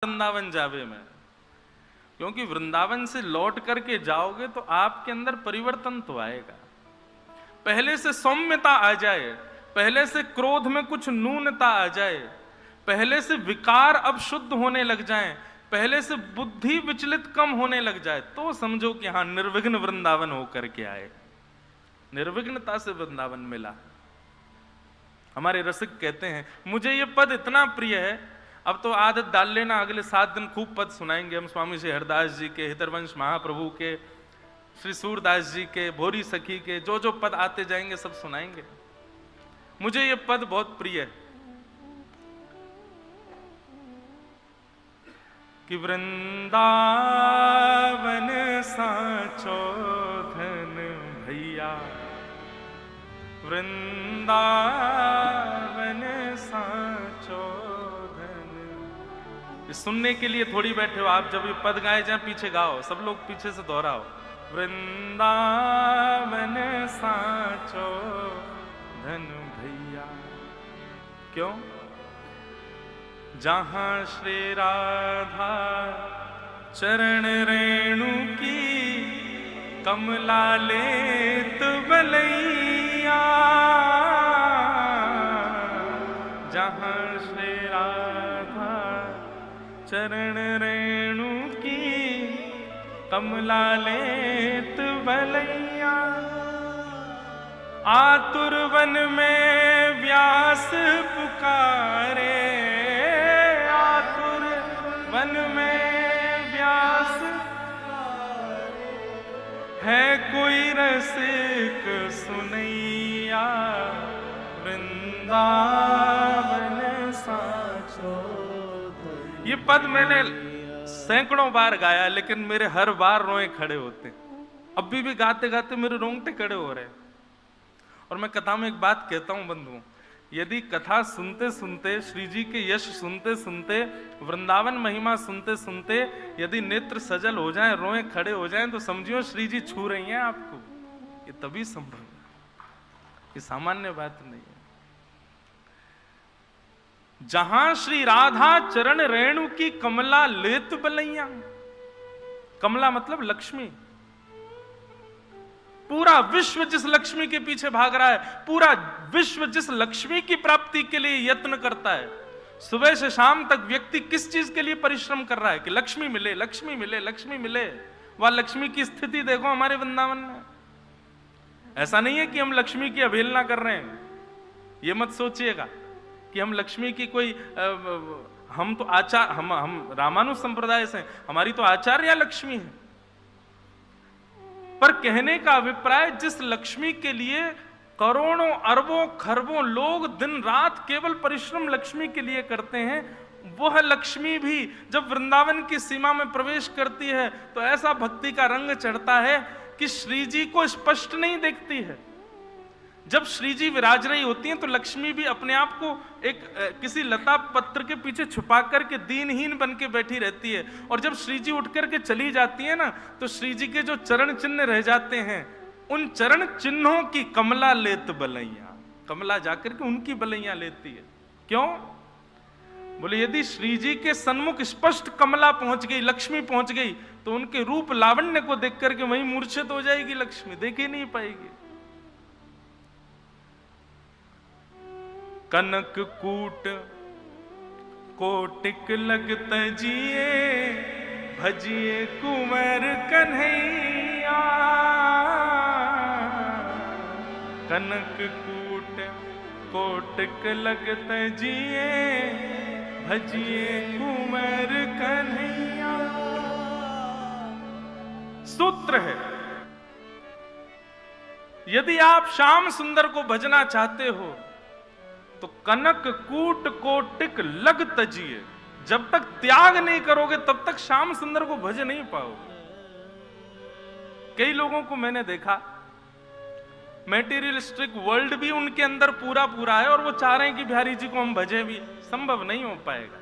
वृंदावन जावे में, क्योंकि वृंदावन से लौट करके जाओगे तो आपके अंदर परिवर्तन तो आएगा। पहले से सौम्यता आ जाए, पहले से क्रोध में कुछ न्यूनता आ जाए, पहले से विकार अब शुद्ध होने लग जाएं, पहले से बुद्धि विचलित कम होने लग जाए, तो समझो कि हां निर्विघ्न वृंदावन होकर के आए, निर्विघ्नता से वृंदावन मिला। हमारे रसिक कहते हैं मुझे ये पद इतना प्रिय है, अब तो आदत डाल लेना, अगले 7 दिन खूब पद सुनाएंगे हम स्वामी श्री हरदास जी के, हितरवंश महाप्रभु के, श्री सूरदास जी के, भोरी सखी के, जो जो पद आते जाएंगे सब सुनाएंगे। मुझे ये पद बहुत प्रिय है कि वृंदावन साचो धन भैया, वृंदावन साचो धन। ये सुनने के लिए थोड़ी बैठे हो आप, जब ये पद गाए जाए पीछे गाओ, सब लोग पीछे से दोहराओ, वृंदावन साचो धन भैया। क्यों? जहां श्री राधा चरण रेणु की कमला लेत बलैया, जहां श्री राधा चरण रेणु की कमला लेत बलैया। आतुर वन में व्यास पुकारे, आतुर वन में व्यास है कोई रसिक सुनैया, वृंदावन साचो। ये पद मैंने सैकड़ों बार गाया, लेकिन मेरे हर बार रोए खड़े होते। अभी भी गाते गाते मेरे रोंगटे खड़े हो रहे। और मैं कथा में एक बात कहता हूं बंधुओं, यदि कथा सुनते सुनते, श्री जी के यश सुनते सुनते, वृंदावन महिमा सुनते सुनते यदि नेत्र सजल हो जाएं, रोए खड़े हो जाएं, तो समझियो श्री जी छू रही हैं आपको। ये तभी संभव है, ये सामान्य बात नहीं है। जहां श्री राधा चरण रेणु की कमला लेत बलैया, कमला मतलब लक्ष्मी। पूरा विश्व जिस लक्ष्मी के पीछे भाग रहा है, पूरा विश्व जिस लक्ष्मी की प्राप्ति के लिए यत्न करता है, सुबह से शाम तक व्यक्ति किस चीज के लिए परिश्रम कर रहा है कि लक्ष्मी मिले, लक्ष्मी मिले, लक्ष्मी मिले। वह लक्ष्मी की स्थिति देखो हमारे वृंदावन में। ऐसा नहीं है कि हम लक्ष्मी की अवहेलना कर रहे हैं, यह मत सोचिएगा कि हम लक्ष्मी की कोई हम तो आचार्य, हम रामानुज संप्रदाय से, हमारी तो आचार्य लक्ष्मी है। पर कहने का अभिप्राय, जिस लक्ष्मी के लिए करोड़ों अरबों खरबों लोग दिन रात केवल परिश्रम लक्ष्मी के लिए करते हैं, वह लक्ष्मी भी जब वृंदावन की सीमा में प्रवेश करती है तो ऐसा भक्ति का रंग चढ़ता है कि श्री जी को स्पष्ट नहीं देखती है। जब श्री जी विराज रही होती हैं तो लक्ष्मी भी अपने आप को एक किसी लता पत्र के पीछे छुपा करके दीनहीन बन के बैठी रहती है, और जब श्री जी उठ करके चली जाती है ना, तो श्री जी के जो चरण चिन्ह रह जाते हैं, उन चरण चिन्हों की कमला लेत बलैया, कमला जाकर के उनकी बलैया लेती है। क्यों? बोले यदि श्री जी के सन्मुख स्पष्ट कमला पहुंच गई, लक्ष्मी पहुंच गई, तो उनके रूप लावण्य को देख करके वहीं मूर्छित हो जाएगी लक्ष्मी, देख ही नहीं पाएगी। कनक कूट कोटिक लगत जिए, भजिए कुंवर कन्हैया, कनक कूट कोटिक लगत जिए, भजिए कुंवर कन्हैया। सूत्र है, यदि आप श्याम सुंदर को भजना चाहते हो तो कनक कूट कोटिक लग तजिए, जब तक त्याग नहीं करोगे तब तक श्याम सुंदर को भज नहीं पाओगे। कई लोगों को मैंने देखा, मैटेरियलिस्टिक वर्ल्ड भी उनके अंदर पूरा पूरा है और वो चाह रहे हैं कि बिहारी जी को हम भजे भी, संभव नहीं हो पाएगा।